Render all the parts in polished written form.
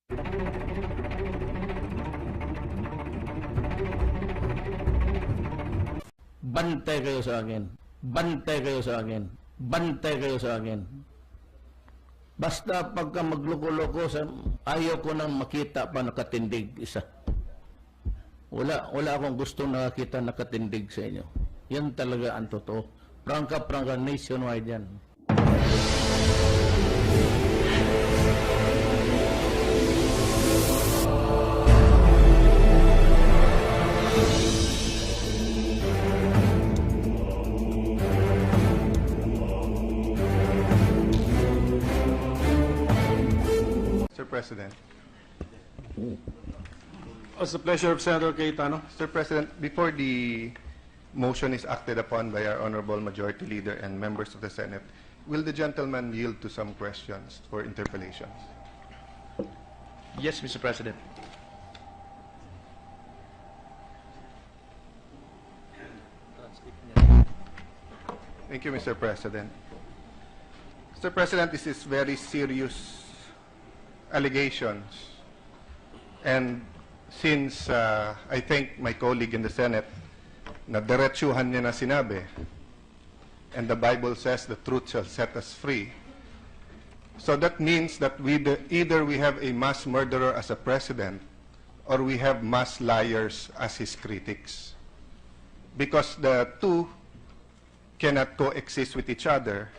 Bantay kayo sa akin. Bantay kayo sa akin. Bantay kayo sa akin. Basta pagka magloko-loko, ayaw ko nang makita pa nakatindig isa. Wala akong gustong nakakita nakatindig sa inyo. Yan talaga ang totoo. Prangka nationwide yan. Mr. President. It's the pleasure of Senator Cayetano. Mr. President, before the motion is acted upon by our Honorable Majority Leader and members of the Senate, will the gentleman yield to some questions for interpellations? Yes, Mr. President. Thank you, Mr. President. Mr. President, this is very serious allegations. And since I think my colleague in the Senate na diretsuhan niya na sinabi, and the Bible says the truth shall set us free, so that means that either we have a mass murderer as a president or we have mass liars as his critics. Because the two cannot coexist with each other.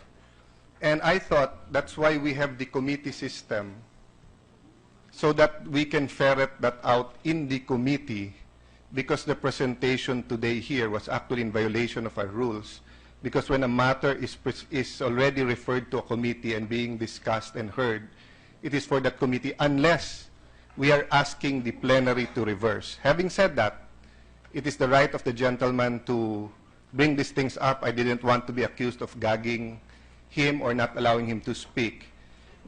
And I thought that's why we have the committee system, so that we can ferret that out in the committee, because the presentation today here was actually in violation of our rules, because when a matter is already referred to a committee and being discussed and heard, it is for that committee unless we are asking the plenary to reverse. Having said that, it is the right of the gentleman to bring these things up. I didn't want to be accused of gagging him or not allowing him to speak.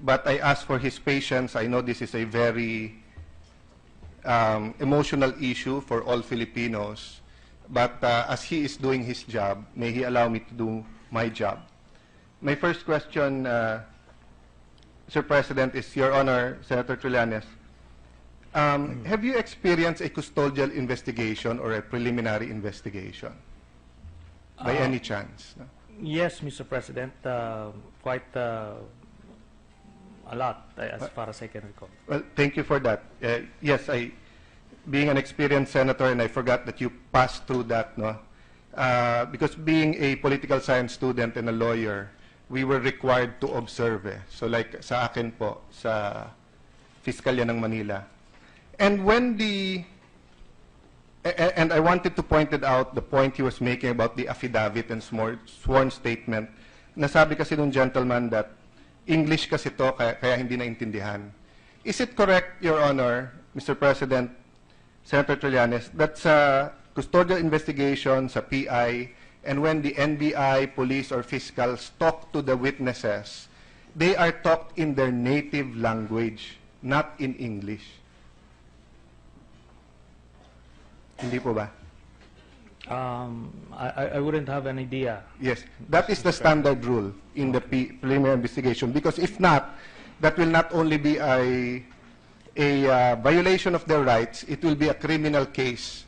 But I ask for his patience. I know this is a very emotional issue for all Filipinos. But as he is doing his job, may he allow me to do my job. My first question, Mr. President, is Your Honor, Senator Trillanes. Have you experienced a custodial investigation or a preliminary investigation? By any chance? No? Yes, Mr. President, quite a lot, as far as I can recall. Well, thank you for that. Yes, being an experienced senator, and I forgot that you passed through that, no? Because being a political science student and a lawyer, we were required to observe. So like sa akin po, sa Fiskalya ng Manila. And when and I wanted to point it out, the point he was making about the affidavit and sworn statement, nasabi kasi nung gentleman that English kasi to, kaya hindi naintindihan. Is it correct, Your Honor, Mr. President, Senator Trillanes, that sa custodial investigation, sa PI, and when the NBI, police, or fiscals talk to the witnesses, they are talked in their native language, not in English? Hindi po ba? I wouldn't have an idea. Yes, that is the standard rule in the preliminary investigation, because if not, that will not only be a violation of their rights, it will be a criminal case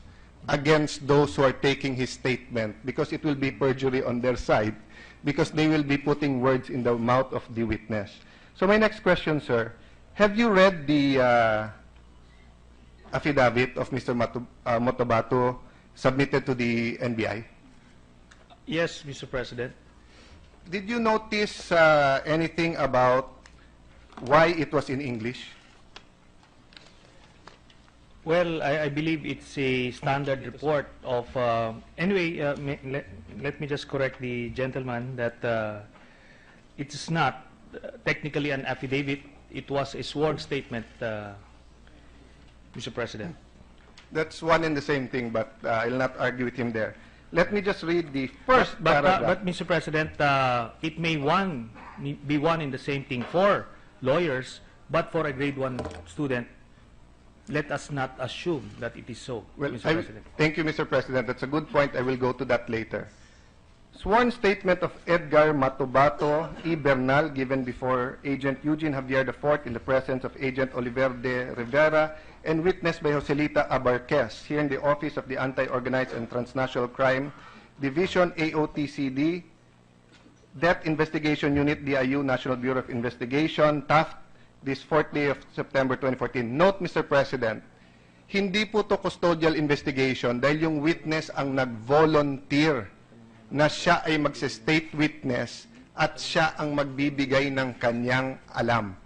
against those who are taking his statement, because it will be perjury on their side, because they will be putting words in the mouth of the witness. So my next question, sir, have you read the affidavit of Mr. Motobato submitted to the NBI? Yes, Mr. President. Did you notice anything about why it was in English? Well, I believe it's a standard report of... anyway, let me just correct the gentleman that it is not technically an affidavit. It was a sworn statement, Mr. President. That's one and the same thing, but I'll not argue with him there. Let me just read the first paragraph. But Mr. President, it may be one in the same thing for lawyers, but for a grade 1 student, let us not assume that it is so, Well, Mr. President. thank you, Mr. President. That's a good point. I will go to that later. Sworn statement of Edgar Matubato E. Bernal given before Agent Eugene Javier IV in the presence of Agent Oliver de Rivera and witnessed by Joselita Abarquez here in the Office of the Anti-Organized and Transnational Crime Division AOTCD, Death Investigation Unit DIU, National Bureau of Investigation, Taft, this 4th day of September 2014. Note, Mr. President, hindi po to custodial investigation dahil yung witness ang nag-volunteer na siya ay magse-state witness at siya ang magbibigay ng kanyang alam.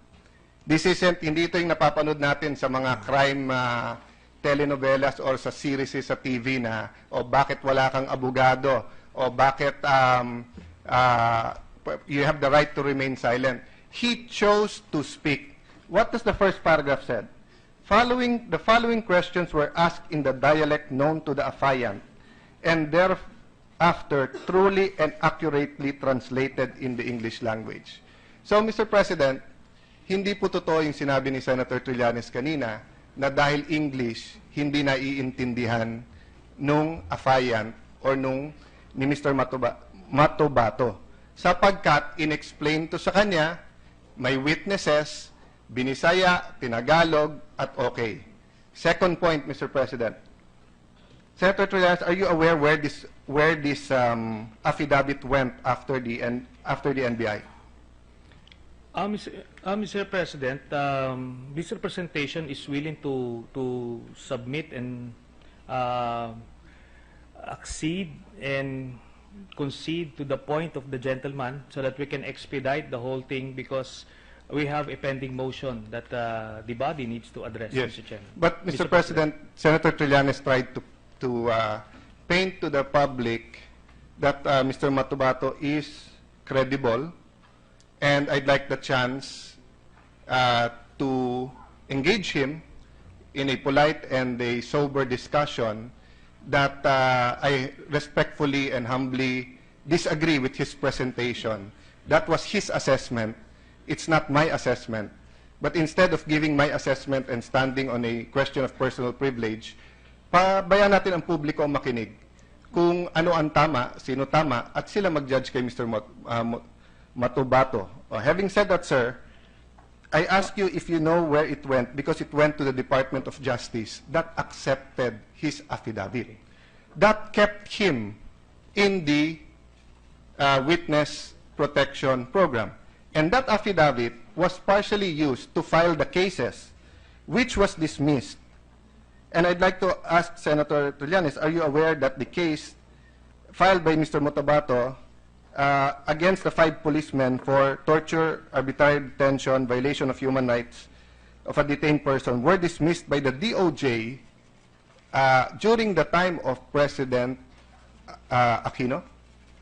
This isn't, hindi ito yung napapanood natin sa mga crime telenovelas or sa series sa TV na, o bakit wala kang abogado, o bakit you have the right to remain silent. He chose to speak. What does the first paragraph said? The following questions were asked in the dialect known to the affiant, and thereafter truly and accurately translated in the English language. So, Mr. President, hindi po totoo yung sinabi ni Senator Trillanes kanina na dahil English, hindi naiintindihan nung affiant or nung ni Mr. Matubato. Sapagkat in-explain to sa kanya, may witnesses, binisaya, tinagalog, at okay. Second point, Mr. President. Senator Trillanes, are you aware where this affidavit went after the NBI? Mr. President, this representation is willing to submit and accede and concede to the point of the gentleman so that we can expedite the whole thing because we have a pending motion that the body needs to address, Yes. Mr. Chairman. But, Mr. President, Senator Trillanes tried to paint to the public that Mr. Matubato is credible, and I'd like the chance to engage him in a polite and a sober discussion that I respectfully and humbly disagree with his presentation. That was his assessment. It's not my assessment. But instead of giving my assessment and standing on a question of personal privilege, pabayaan natin ang publiko ang makinig kung ano ang tama, sino tama, at sila mag-judge kay Mr. Matubato. Having said that, sir, I ask you if you know where it went, because it went to the Department of Justice that accepted his affidavit. That kept him in the witness protection program. And that affidavit was partially used to file the cases, which was dismissed. And I'd like to ask Senator Trillanes, are you aware that the case filed by Mr. Matubato against the 5 policemen for torture, arbitrary detention, violation of human rights of a detained person were dismissed by the DOJ during the time of President Aquino?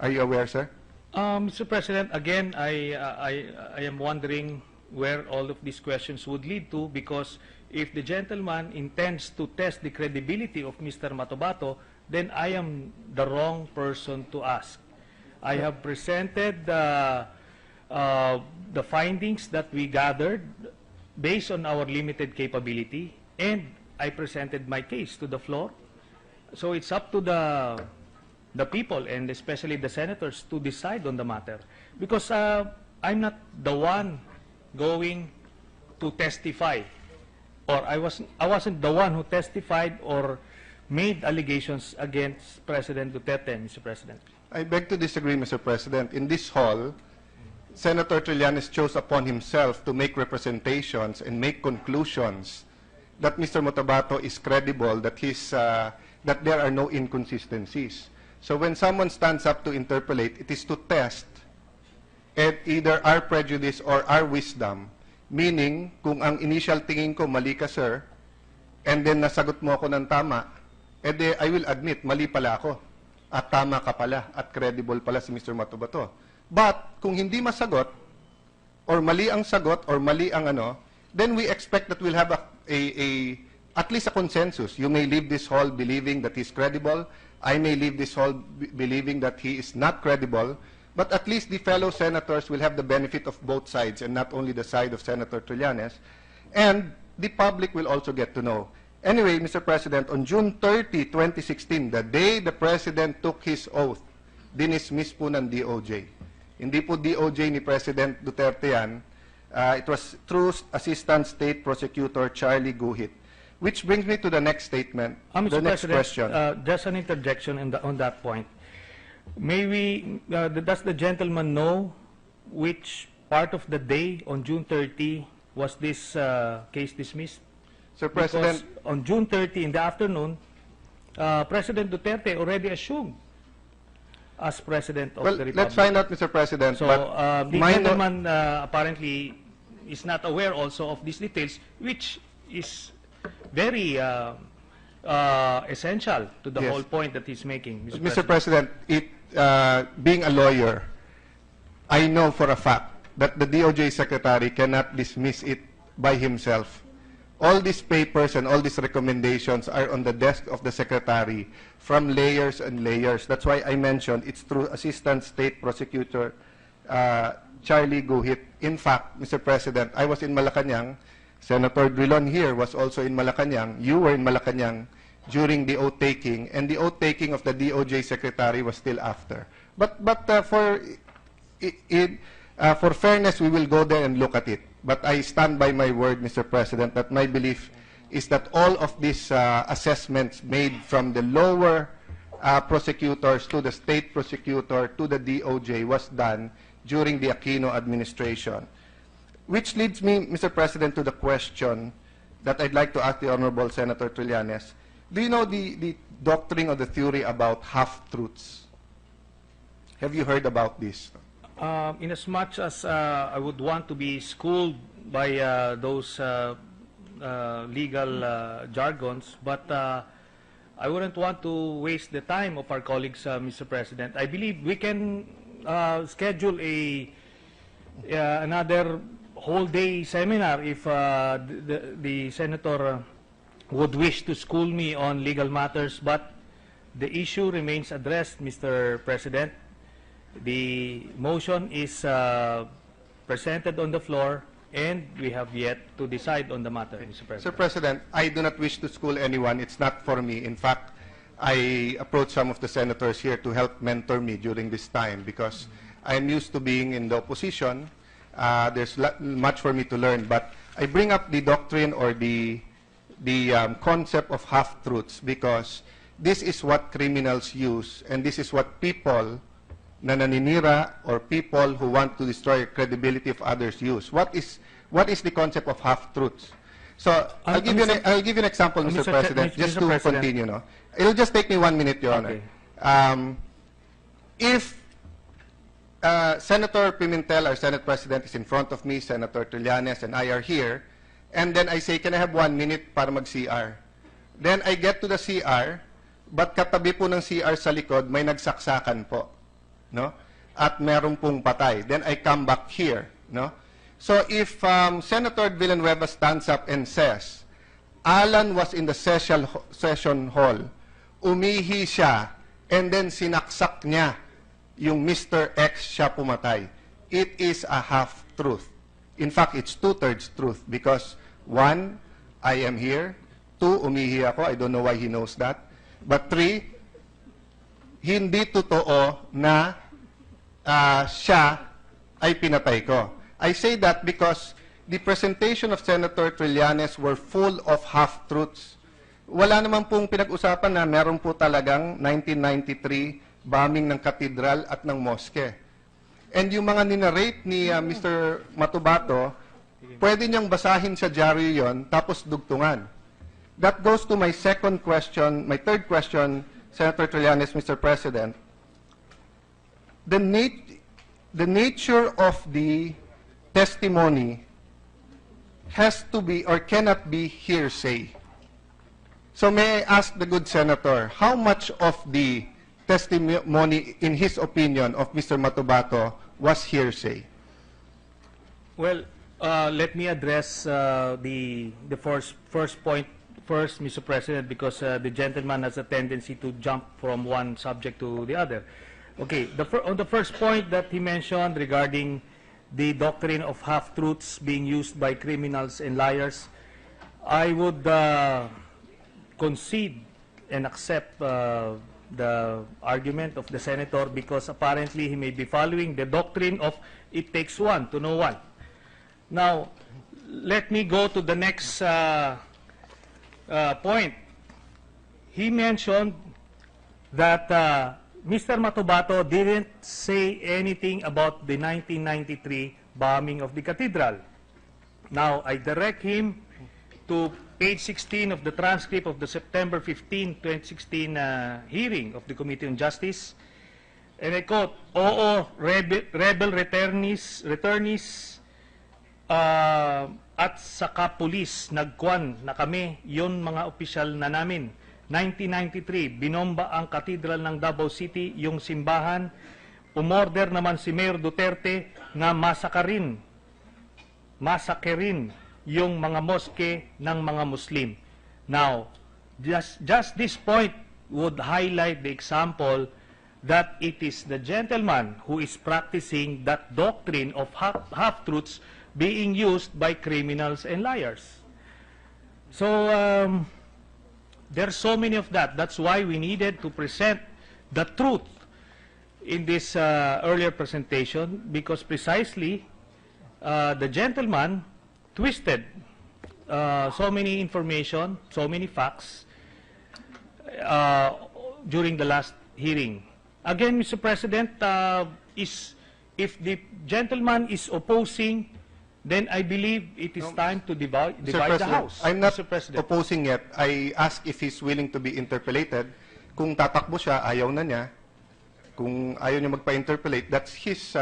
Are you aware, sir? Mr. President, again, I am wondering where all of these questions would lead to, because if the gentleman intends to test the credibility of Mr. Matubato, then I am the wrong person to ask. I have presented the findings that we gathered based on our limited capability, and I presented my case to the floor. So it's up to the people, and especially the senators, to decide on the matter. Because I'm not the one going to testify, or I wasn't the one who testified or made allegations against President Duterte, Mr. President. I beg to disagree, Mr. President. In this hall, Senator Trillanes chose upon himself to make representations and make conclusions that Mr. Matubato is credible, that that there are no inconsistencies. So when someone stands up to interpolate, it is to test either our prejudice or our wisdom. Meaning, kung ang initial tingin ko, mali ka, sir, and then nasagot mo ako ng tama, edi I will admit, mali pala ako. At tama ka pala, at credible pala si Mr. Matubato. But, kung hindi masagot, or mali ang sagot, or mali ang ano, then we expect that we'll have at least a consensus. You may leave this hall believing that he's credible. I may leave this hall believing that he is not credible. But at least the fellow senators will have the benefit of both sides, and not only the side of Senator Trillanes. And the public will also get to know. Anyway, Mr. President, on June 30, 2016, the day the President took his oath, dinismiss po ng DOJ. Hindi po DOJ ni President Duterte yan. It was through Assistant State Prosecutor Charlie Guhit. Which brings me to the next statement, Mr. the next President, question. just an interjection on that point. Does the gentleman know which part of the day on June 30 was this case dismissed? Sir President, Because on June 30 in the afternoon, President Duterte already assumed as President of well, the Republic. let's find out, Mr. President. So but the my no- gentleman apparently is not aware also of these details, which is very essential to the Yes. whole point that he's making, Mr. President, being a lawyer, I know for a fact that the DOJ Secretary cannot dismiss it by himself. All these papers and all these recommendations are on the desk of the Secretary from layers and layers. That's why I mentioned it's through Assistant State Prosecutor Charlie Guhit. In fact, Mr. President, I was in Malacanang. Senator Drilon here was also in Malacanang. You were in Malacanang during the oath-taking, and the oath-taking of the DOJ Secretary was still after. But for fairness, we will go there and look at it. But I stand by my word, Mr. President, that my belief is that all of these assessments made from the lower prosecutors to the state prosecutor to the DOJ was done during the Aquino administration. Which leads me, Mr. President, to the question that I'd like to ask the Honorable Senator Trillanes. Do you know the doctrine or the theory about half-truths? Have you heard about this? In as much as I would want to be schooled by those legal jargons, but I wouldn't want to waste the time of our colleagues, Mr. President. I believe we can schedule another whole-day seminar if the senator would wish to school me on legal matters, but the issue remains addressed, Mr. President. The motion is presented on the floor, and we have yet to decide on the matter, Mr. President. Sir President, I do not wish to school anyone. It's not for me. In fact, I approached some of the senators here to help mentor me during this time because I'm used to being in the opposition. There's much for me to learn. But I bring up the doctrine or the concept of half-truths because this is what criminals use, and this is what people na naninira or people who want to destroy credibility of others use. What is the concept of half-truths? So I'll give you an example, Mr. President, just Mr. to President. continue. No? It'll just take me 1 minute, Your Honor. Okay. If Senator Pimentel, our Senate President, is in front of me, Senator Trillanes, and I are here, and then I say, can I have 1 minute para mag-CR? Then I get to the CR, but katabi po ng CR sa likod, may nagsaksakan po. No? At meron pong patay. Then I come back here. No? So if Senator Villanueva stands up and says, Alan was in the session hall, umihi siya, and then sinaksak niya yung Mr. X siya pumatay, it is a half-truth. In fact, it's two-thirds truth because 1, I am here. 2, umihi ako. I don't know why he knows that. But 3, hindi totoo na siya ay pinatay ko. I say that because the presentation of Senator Trillanes were full of half-truths. Wala naman pong pinag-usapan na meron po talagang 1993 bombing ng katedral at ng moske. And yung mga ninarrate ni Mr. Matubato, pwede niyang basahin sa diaryo yon tapos dugtungan. That goes to my second question, my third question, Senator Trillanes, Mr. President. The nature of the testimony has to be or cannot be hearsay. So may I ask the good senator, how much of the testimony, in his opinion, of Mr. Matubato was hearsay? Well, let me address the first point first, Mr. President, because the gentleman has a tendency to jump from one subject to the other. Okay, on the first point that he mentioned regarding the doctrine of half-truths being used by criminals and liars, I would concede and accept the argument of the senator because apparently he may be following the doctrine of it takes one to know one. Now, let me go to the next point. He mentioned that Mr. Matubato didn't say anything about the 1993 bombing of the cathedral. Now, I direct him to page 16 of the transcript of the September 15, 2016 hearing of the Committee on Justice. And I quote, "Oo, rebel returnees at saka pulis, nagkwan na kami, yun mga opisyal na namin. 1993, binomba ang katedral ng Davao City, yung simbahan. Umorder naman si Mayor Duterte nga masakerin yung mga moske ng mga Muslim." Now, just this point would highlight the example that it is the gentleman who is practicing that doctrine of half-truths being used by criminals and liars. So, there's so many of that. That's why we needed to present the truth in this earlier presentation, because precisely the gentleman twisted so many information, so many facts during the last hearing. Again, Mr. President, if the gentleman is opposing, then I believe it is time to divide the House. I'm not Mr. President. opposing yet. I ask if he's willing to be interpellated. Kung tatakbo siya, ayaw na niya. Kung ayaw niya magpa-interpellate, that's his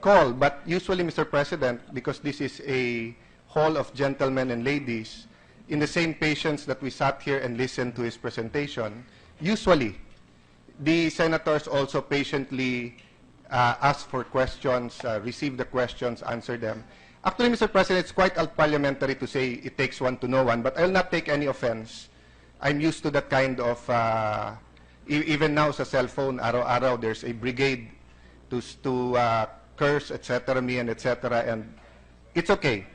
call. But usually, Mr. President, because this is a hall of gentlemen and ladies, in the same patience that we sat here and listened to his presentation, usually, the senators also patiently ask for questions, receive the questions, answer them. Actually, Mr. President, it's quite unparliamentary to say it takes one to know one, but I'll not take any offense. I'm used to that kind of, even now sa cellphone, araw-araw, there's a brigade to curse, etc., me, and etc., and it's okay.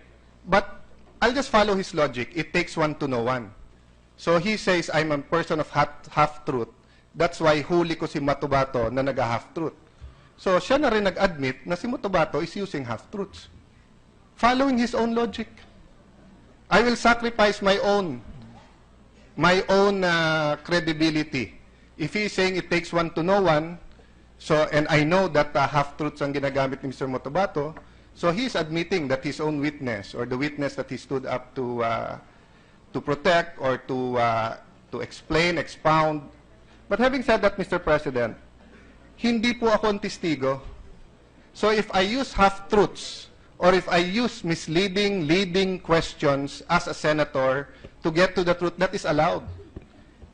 But I'll just follow his logic. It takes one to know one. So he says, I'm a person of half-truth. That's why huli ko si Matubato na nag-half-truth. So siya na rin nag-admit na si Matubato is using half-truths. Following his own logic. I will sacrifice my own credibility. If he's saying it takes one to know one, so, and I know that half-truths ang ginagamit ni Mr. Matubato, so he's admitting that his own witness, or the witness that he stood up to protect or to explain, expound. But having said that, Mr. President, hindi po ako ang testigo. So if I use half-truths, or if I use misleading, leading questions as a senator to get to the truth, that is allowed.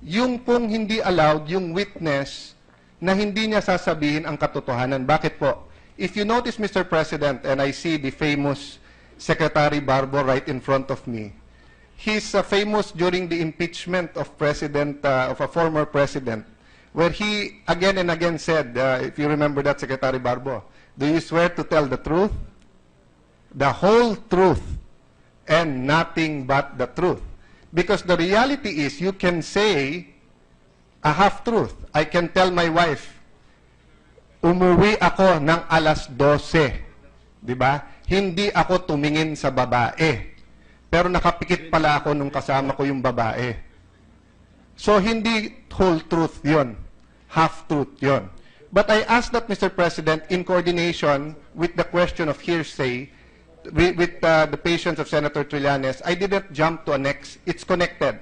Yung pong hindi allowed, yung witness na hindi niya sasabihin ang katotohanan. Bakit po? If you notice, Mr. President, and I see the famous Secretary Barbo right in front of me, he's famous during the impeachment of of a former president, where he again and again said, if you remember that, Secretary Barbo, do you swear to tell the truth, the whole truth, and nothing but the truth? Because the reality is, you can say a half-truth. I can tell my wife, umuwi ako ng alas 12. Diba? Hindi ako tumingin sa babae. Pero nakapikit pala ako nung kasama ko yung babae. So, hindi whole truth yon, half-truth yon. But I ask that, Mr. President, in coordination with the question of hearsay, with the patience of Senator Trillanes, I didn't jump to a next. It's connected.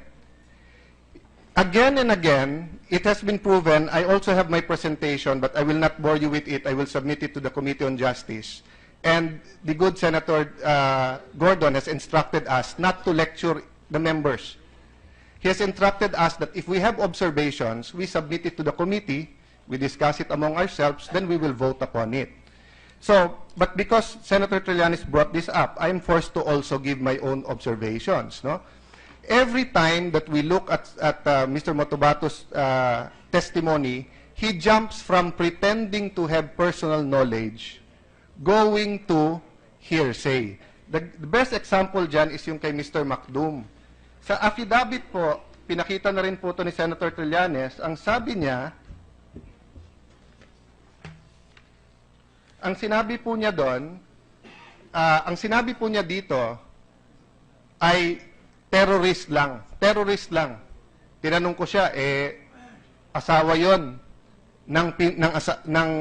Again and again, it has been proven. I also have my presentation, but I will not bore you with it. I will submit it to the Committee on Justice. And the good Senator Gordon has instructed us not to lecture the members. He has instructed us that if we have observations, we submit it to the committee, we discuss it among ourselves, then we will vote upon it. So, but because Senator Trillanes brought this up, I am forced to also give my own observations. No? Every time that we look at Mr. Matubato's testimony, he jumps from pretending to have personal knowledge, going to hearsay. The best example dyan is yung kay Mr. Macdum. Sa affidavit po, pinakita na rin po ito ni Senator Trillanes, ang sinabi po niya doon, ang sinabi po niya dito ay terrorist lang. Terrorist lang. Tinanong ko siya, asawa yon ng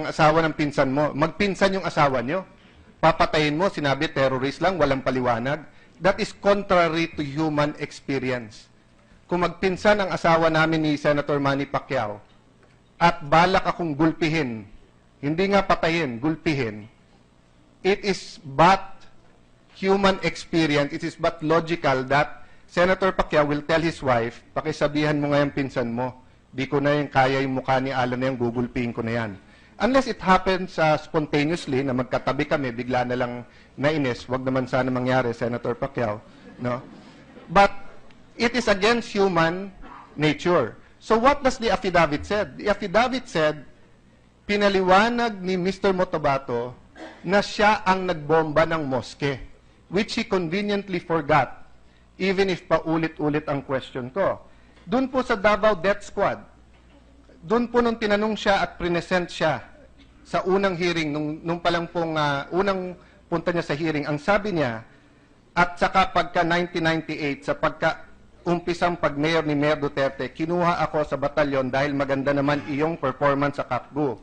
asawa ng pinsan mo. Magpinsan yung asawa nyo. Papatayin mo, sinabi terrorist lang, walang paliwanag. That is contrary to human experience. Kung magpinsan ang asawa namin ni Senator Manny Pacquiao at balak akong gulpihin, hindi nga patayin, gulpihin, it is but human experience, it is but logical that Senator Pacquiao will tell his wife, pakisabihan mo nga yung pinsan mo, di ko na yung kaya yung mukha ni Alan na yung gugulpihin ko na yan. Unless it happens spontaneously, na magkatabi kami, bigla na lang nainis, wag naman sana mangyari, Senator Pacquiao, no? But it is against human nature. So what does the affidavit said? The affidavit said, pinaliwanag ni Mr. Motobato na siya ang nagbomba ng moske, which he conveniently forgot, even if paulit-ulit ang question ko. Doon po sa Davao Death Squad, doon po nung tinanong siya at present siya sa unang hearing, nung palang pong unang punta niya sa hearing, ang sabi niya, at saka pagka 1998, sa pagka-umpisang pag-mayor ni Mayor Duterte, kinuha ako sa batalyon dahil maganda naman iyong performance sa Capgu.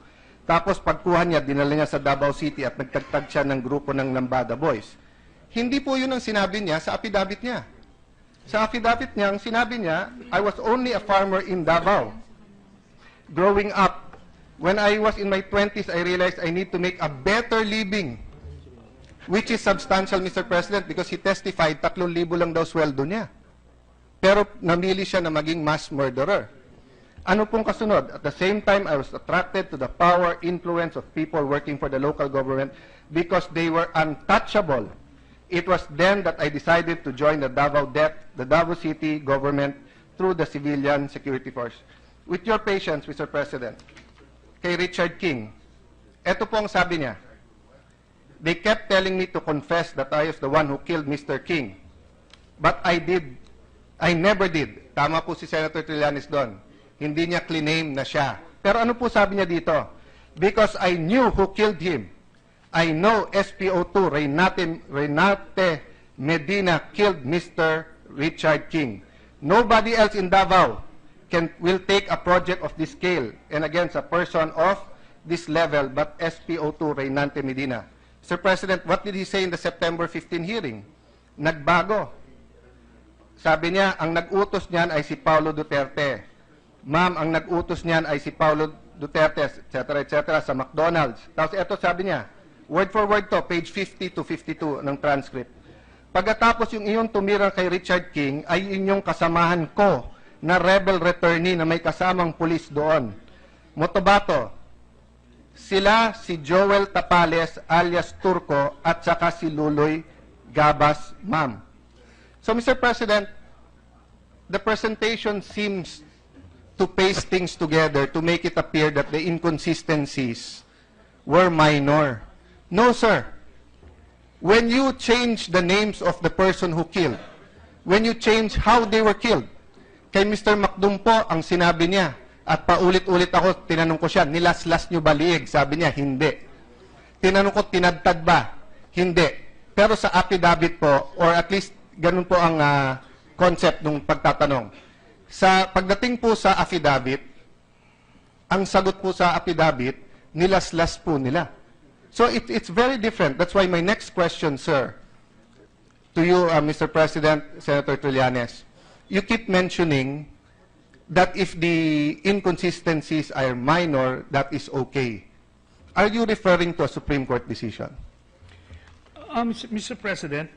Tapos pagkuha niya, dinala niya sa Davao City at nagtagtag siya ng grupo ng Lambada Boys. Hindi po yun ang sinabi niya sa affidavit niya. Sa affidavit niya, ang sinabi niya, I was only a farmer in Davao. Growing up, when I was in my 20s, I realized I need to make a better living, which is substantial, Mr. President, because he testified 3,000 lang daw sweldo niya. Pero namili siya na maging mass murderer. Ano pong kasunod? At the same time, I was attracted to the power, influence of people working for the local government because they were untouchable. It was then that I decided to join the Davao City government through the civilian security force. With your patience, Mr. President, kay Richard King, eto po ang sabi niya, they kept telling me to confess that I was the one who killed Mr. King. But I never did. Tama po si Senator Trillanes doon. Hindi niya claim na siya. Pero ano po sabi niya dito? Because I knew who killed him. I know SPO2, Reynate Medina killed Mr. Richard King. Nobody else in Davao will take a project of this scale and against a person of this level but SPO2, Reynate Medina. Sir President, what did he say in the September 15 hearing? Nagbago. Sabi niya, ang nag-utos niyan ay si Paulo Duterte. Ma'am, ang nag-utos niyan ay si Paulo Duterte, etc., sa McDonald's. Tapos ito sabi niya, word for word to, page 50 to 52 ng transcript. Pagkatapos yung iyong tumira kay Richard King, ay inyong kasamahan ko na rebel returnee na may kasamang pulis doon. Motobato, sila si Joel Tapales alias Turco at saka si Luloy Gabas, ma'am. So, Mr. President, the presentation seems to paste things together to make it appear that the inconsistencies were minor. No, sir. When you change the names of the person who killed, when you change how they were killed, kay Mr. Macdumpo, ang sinabi niya, at paulit-ulit ako, tinanong ko siya, nilaslas niyo ba liig? Sabi niya, hindi. Tinanong ko, tinadtad ba? Hindi. Pero sa affidavit po, or at least ganun po ang concept ng pagtatanong. Sa pagdating po sa affidavit, ang sagot po sa affidavit, nilaslas po nila. So it's very different. That's why my next question, sir, to you, Mr. President, Senator Trillanes, you keep mentioning that if the inconsistencies are minor, that is okay. Are you referring to a Supreme Court decision? Mr. President,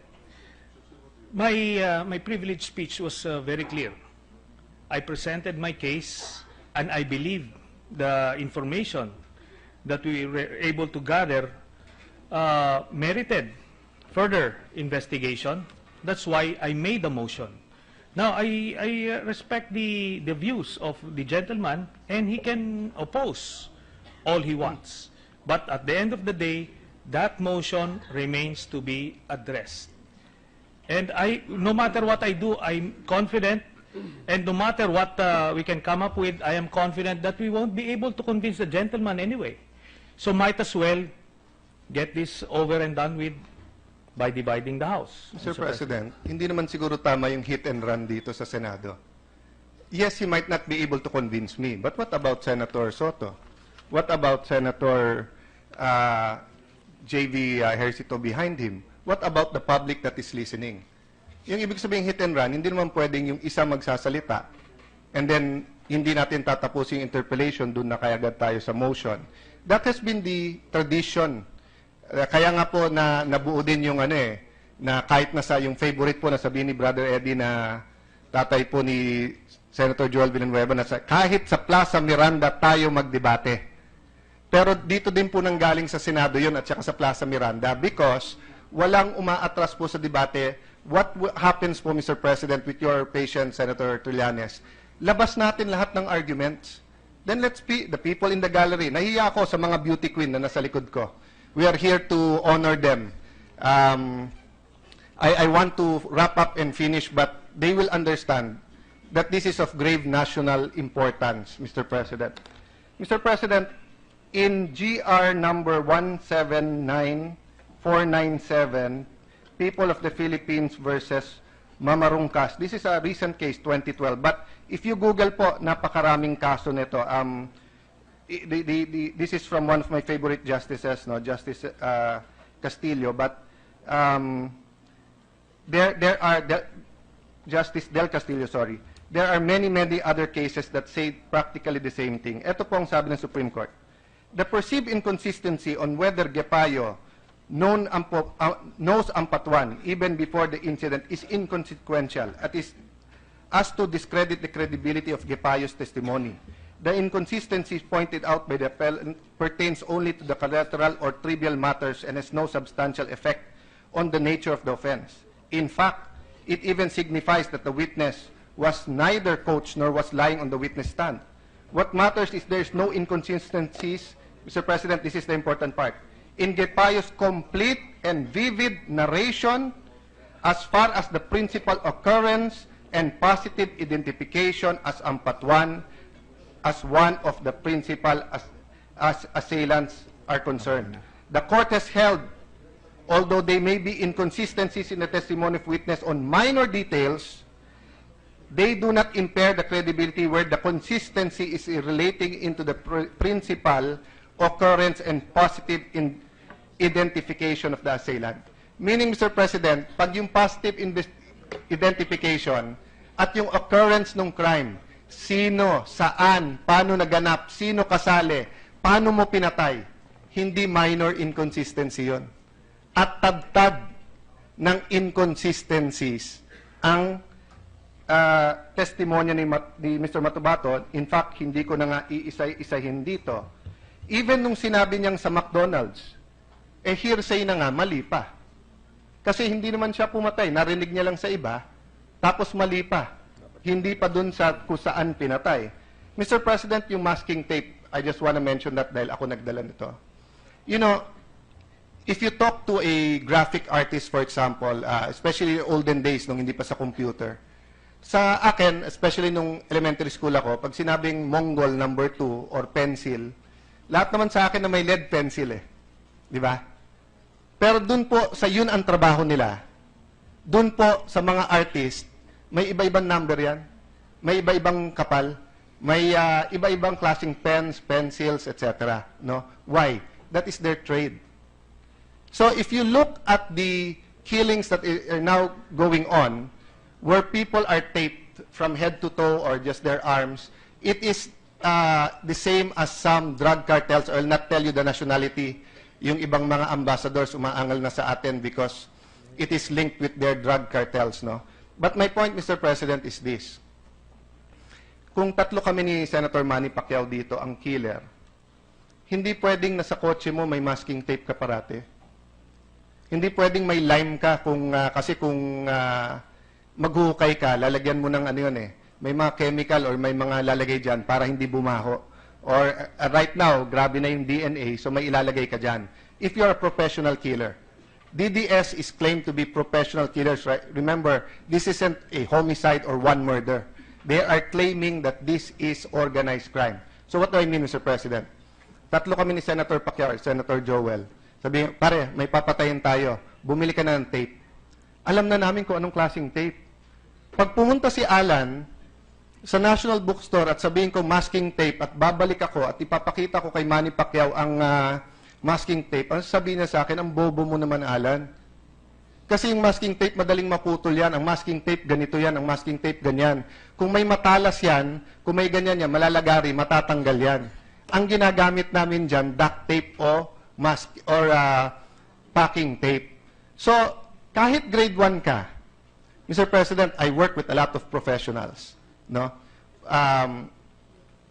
my privileged speech was very clear. I presented my case, and I believe the information that we were able to gather merited further investigation. That's why I made the motion. Now, I respect the views of the gentleman, and he can oppose all he wants. But at the end of the day, that motion remains to be addressed. And no matter what I do, I'm confident And no matter what we can come up with, I am confident that we won't be able to convince the gentleman anyway. So might as well get this over and done with by dividing the House. Mr. President, hindi naman siguro tama yung hit and run dito sa Senado. Yes, he might not be able to convince me, but what about Senator Soto? What about Senator J.V. Hercito behind him? What about the public that is listening? Yung ibig sabihin hit and run, hindi naman pwedeng yung isa magsasalita and then hindi natin tatapusin yung interpellation, doon na kayagad tayo sa motion. That has been the tradition. Kaya nga po na nabuo din yung na kahit nasa yung favorite po na sabihin ni Brother Eddie na tatay po ni Senator Joel Villanueva na kahit sa Plaza Miranda tayo magdebate. Pero dito din po nanggaling sa Senado yun at saka sa Plaza Miranda because walang umaatras po sa debate. What happens po, Mr. President, with your patient, Senator Trillanes? Labas natin lahat ng arguments. Then let's be the people in the gallery. Nahiya ako sa mga beauty queen na nasa likod ko. We are here to honor them. I want to wrap up and finish, but they will understand that this is of grave national importance, Mr. President. Mr. President, in GR number 179497, People of the Philippines versus Mamarungkas. This is a recent case, 2012. But if you Google po, napakaraming kaso nito. This is from one of my favorite justices, no, Justice Castillo. But Justice Del Castillo, sorry. There are many other cases that say practically the same thing. Ito po ang sabi ng Supreme Court. The perceived inconsistency on whether Gepayo knows Ampatuan even before the incident is inconsequential as to discredit the credibility of Gepayo's testimony. The inconsistencies pointed out by the appellant pertains only to the collateral or trivial matters and has no substantial effect on the nature of the offense. In fact, it even signifies that the witness was neither coached nor was lying on the witness stand. What matters is there is no inconsistencies. Mr. President, this is the important part. In Gepayo's complete and vivid narration as far as the principal occurrence and positive identification as Ampatuan as one of the principal assailants are concerned. The court has held, although there may be inconsistencies in the testimony of witness on minor details, they do not impair the credibility where the consistency is relating into the principal occurrence and positive identification of the assailant. Meaning, Mr. President, pag yung positive identification at yung occurrence ng crime, sino, saan, paano naganap, sino kasali, paano mo pinatay, hindi minor inconsistency yun. At tagtad ng inconsistencies ang testimonya ni Mr. Matubato. In fact, hindi ko na nga iisa-isahin dito. Even nung sinabi niyang sa McDonald's, hearsay na nga, mali pa. Kasi hindi naman siya pumatay, narinig niya lang sa iba, tapos mali pa. Hindi pa dun sa kung saan pinatay. Mr. President, yung masking tape, I just want to mention that dahil ako nagdala nito. You know, if you talk to a graphic artist, for example, especially olden days, nung hindi pa sa computer, sa akin, especially nung elementary school ako, pag sinabing Mongol number 2 or pencil, lahat naman sa akin na may lead pencil eh. Di ba? Pero dun po, sa yun ang trabaho nila, dun po sa mga artist, may iba-ibang number yan, may iba-ibang kapal, may iba-ibang klaseng pens, pencils, etc. No? Why? That is their trade. So if you look at the killings that are now going on, where people are taped from head to toe or just their arms, it is the same as some drug cartels. I will not tell you the nationality. Yung ibang mga ambassadors umaangal na sa atin because it is linked with their drug cartels, no? But my point, Mr. President, is this. Kung tatlo kami ni Senator Manny Pacquiao dito, ang killer, hindi pwedeng nasa kotse mo may masking tape ka parati. Hindi pwedeng may lime ka kasi kung maghuhukay ka, lalagyan mo ng ano yun eh. May mga chemical or may mga lalagay dyan para hindi bumaho. Or right now, grabe na yung DNA, so may ilalagay ka dyan. If you're a professional killer, DDS is claimed to be professional killers, right? Remember, this isn't a homicide or one murder. They are claiming that this is organized crime. So what do I mean, Mr. President? Tatlo kami ni Senator Pacquiao, Senator Joel. Sabi, pare, may papatayin tayo. Bumili ka na ng tape. Alam na namin kung anong klaseng tape. Pag pumunta si Alan sa National Bookstore at sabihin ko masking tape at babalik ako at ipapakita ko kay Manny Pacquiao ang masking tape, ang sabihin niya sa akin, ang bobo mo naman, Alan. Kasi yung masking tape, madaling maputol yan. Ang masking tape, ganito yan. Ang masking tape, ganyan. Kung may matalas yan, kung may ganyan yan, malalagari, matatanggal yan. Ang ginagamit namin dyan, duct tape o packing tape. So, kahit grade 1 ka, Mr. President, I work with a lot of professionals. No?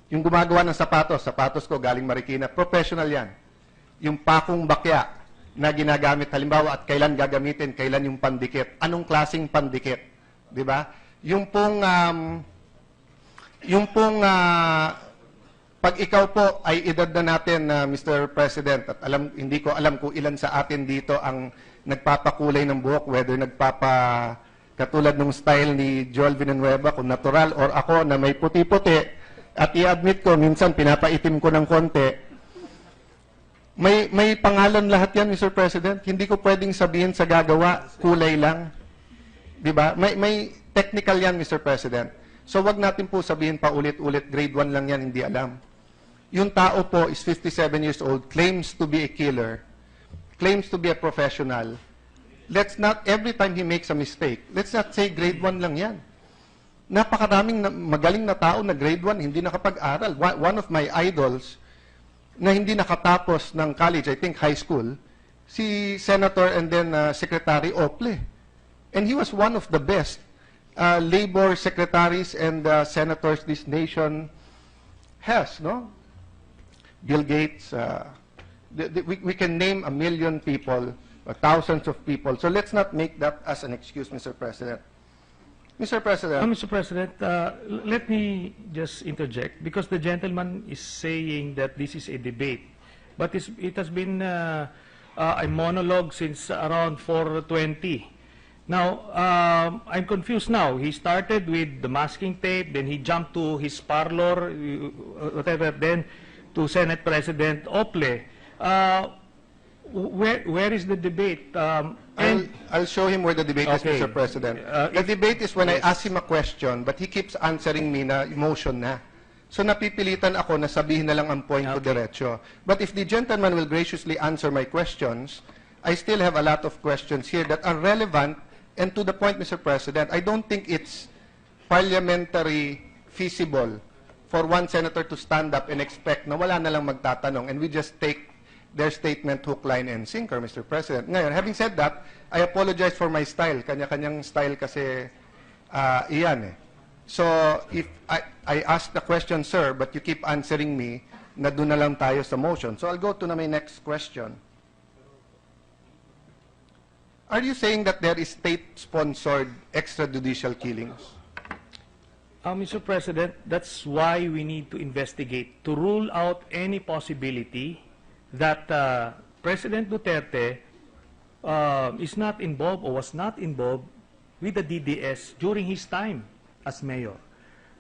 Yung gumagawa ng sapatos ko galing Marikina, professional yan. Yung pakong bakya na ginagamit, halimbawa, at kailan gagamitin, kailan yung pandikit, anong klaseng pandikit, di ba? Yung pong pag ikaw po ay edad na natin, Mr. President, at hindi ko alam kung ilan sa atin dito ang nagpapakulay ng buhok, whether katulad ng style ni Joel Villanueva, kung natural, or ako na may puti-puti, at i-admit ko, minsan pinapaitim ko ng konti. May pangalan lahat yan, Mr. President. Hindi ko pwedeng sabihin sa gagawa, kulay lang. Diba? May technical yan, Mr. President. So wag natin po sabihin pa ulit-ulit, grade 1 lang yan, hindi alam. Yung tao po is 57 years old, claims to be a killer, claims to be a professional. Let's not, every time he makes a mistake, let's not say grade 1 lang yan. Napakaraming magaling na tao na grade 1, hindi nakapag-aral. One of my idols na hindi nakatapos ng college, I think high school, si Senator and then Secretary Ople. And he was one of the best labor secretaries and senators this nation has, no? Bill Gates, we can name 1 million people, thousands of people. So let's not make that as an excuse, Mr. President. Mr. President. Mr. President, let me just interject, because the gentleman is saying that this is a debate, but it has been a monologue since around 4:20. Now, I'm confused now. He started with the masking tape, then he jumped to his parlor, whatever, then to Senate President Ople. Where is the debate? I'll show him where the debate is, Mr. President. The debate is when I ask him a question, but he keeps answering me na emotion na. So napipilitan ako na sabihin na lang ang point ko diretso. But if the gentleman will graciously answer my questions, I still have a lot of questions here that are relevant and to the point, Mr. President. I don't think it's parliamentary feasible for one senator to stand up and expect na wala na lang magtatanong and we just take their statement hook, line, and sinker, Mr. President. Ngayon, having said that, I apologize for my style. Kanya-kanyang style kasi iyan eh. So, if I ask the question, sir, but you keep answering me, na doon na lang tayo sa motion. So, I'll go to my next question. Are you saying that there is state-sponsored extrajudicial killings? Mr. President, that's why we need to investigate, to rule out any possibility that President Duterte is not involved or was not involved with the DDS during his time as mayor.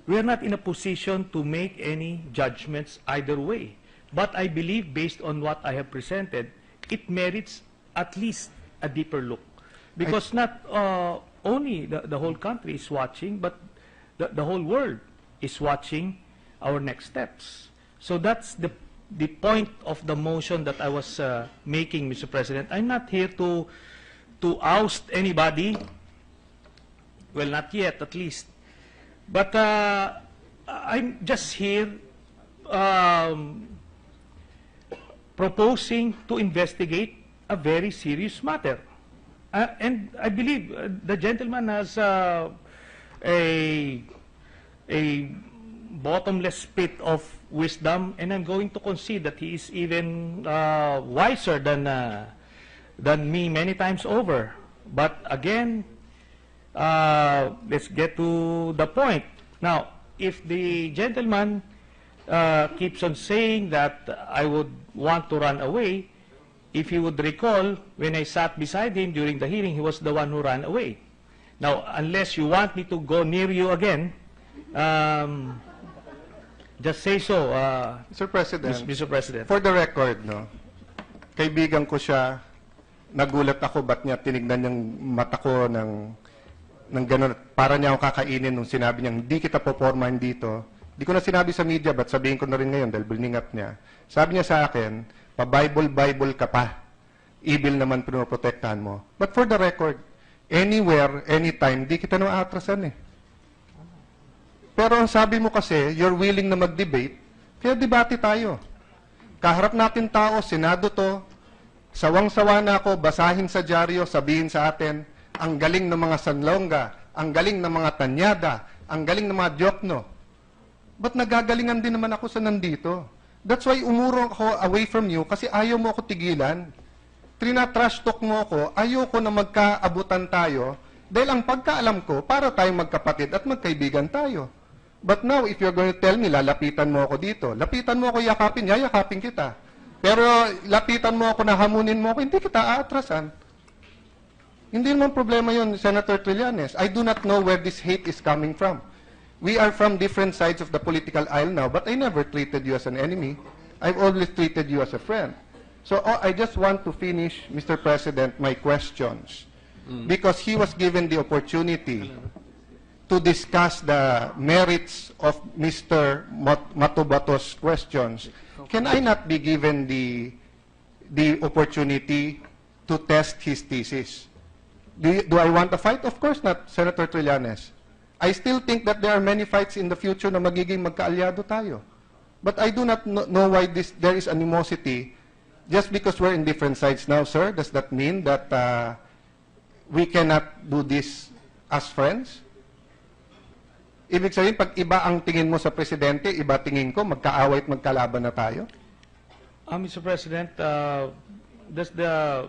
We are not in a position to make any judgments either way. But I believe, based on what I have presented, it merits at least a deeper look. Because not only the whole country is watching, but the whole world is watching our next steps. So that's the point of the motion that I was making, Mr. President. I'm not here to oust anybody. Well, not yet, at least. But I'm just here proposing to investigate a very serious matter. And I believe the gentleman has a bottomless pit of wisdom, and I'm going to concede that he is even wiser than me many times over. But again, let's get to the point. Now, if the gentleman keeps on saying that I would want to run away, if he would recall, when I sat beside him during the hearing, he was the one who ran away. Now, unless you want me to go near you again, just say so, Mr. President, Mr. President. for the record, no, kaibigan ko siya, nagulat ako ba't niya tinignan yung mata ko ng gano'n, para niya ako kakainin nung sinabi niya, hindi kita popormahin dito. Di ko na sinabi sa media, but sabihin ko na rin ngayon dahil briningap niya. Sabi niya sa akin, pa-Bible ka pa. Evil naman pinoprotektahan mo. But for the record, anywhere, anytime, di kita na aatrasan eh. Pero ang sabi mo kasi, you're willing na mag-debate, kaya debate tayo. Kaharap natin tao, Senado to, sawang-sawa na ako, basahin sa dyaryo, sabihin sa atin, ang galing ng mga Sanlonga, ang galing ng mga Tanyada, ang galing ng mga Diokno. Ba't nagagalingan din naman ako sa nandito? That's why umurong ako away from you kasi ayaw mo ako tigilan. Trina-trash talk mo ako, ayaw ko na magkaabutan tayo dahil ang pagkaalam ko, para tayong magkapatid at magkaibigan tayo. But now, if you're going to tell me, lalapitan mo ako dito, lapitan mo ako yakapin, yayakapin kita. Pero lapitan mo ako na hamunin mo ako, hindi kita aatrasan. Hindi naman problema yun, Senator Trillanes. I do not know where this hate is coming from. We are from different sides of the political aisle now, but I never treated you as an enemy. I've always treated you as a friend. So I just want to finish, Mr. President, my questions. Because he was given the opportunity to discuss the merits of Mr. Matubato's questions. Can I not be given the opportunity to test his thesis? Do I want a fight? Of course not, Senator Trillanes. I still think that there are many fights in the future na magiging magkaalyado tayo. But I do not know why there is animosity just because we're in different sides now, sir. Does that mean that we cannot do this as friends? Ibig sabihin, pag iba ang tingin mo sa presidente, iba tingin ko, magkaaway at magkalaban na tayo? Mr. President, does the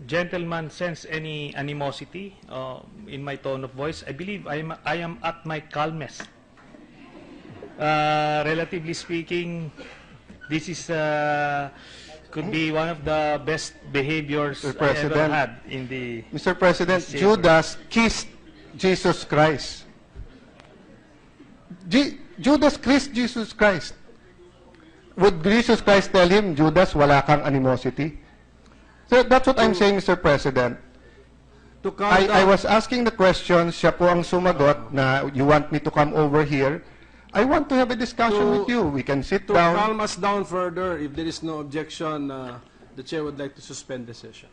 gentleman sense any animosity in my tone of voice? I believe I am at my calmest. Relatively speaking, this is could be one of the best behaviors Mr. I ever President. had in the... Mr. President, Yes, sir. Judas kissed Jesus Christ. Judas kissed Jesus Christ. Would Jesus Christ tell him, Judas, wala kang animosity? So that's what I'm saying, Mr. President. To calm I down, was asking the questions, siya po ang sumagot na you want me to come over here. I want to have a discussion To- with you. We can sit to down. calm us down further, if there is no objection, the chair would like to suspend the session.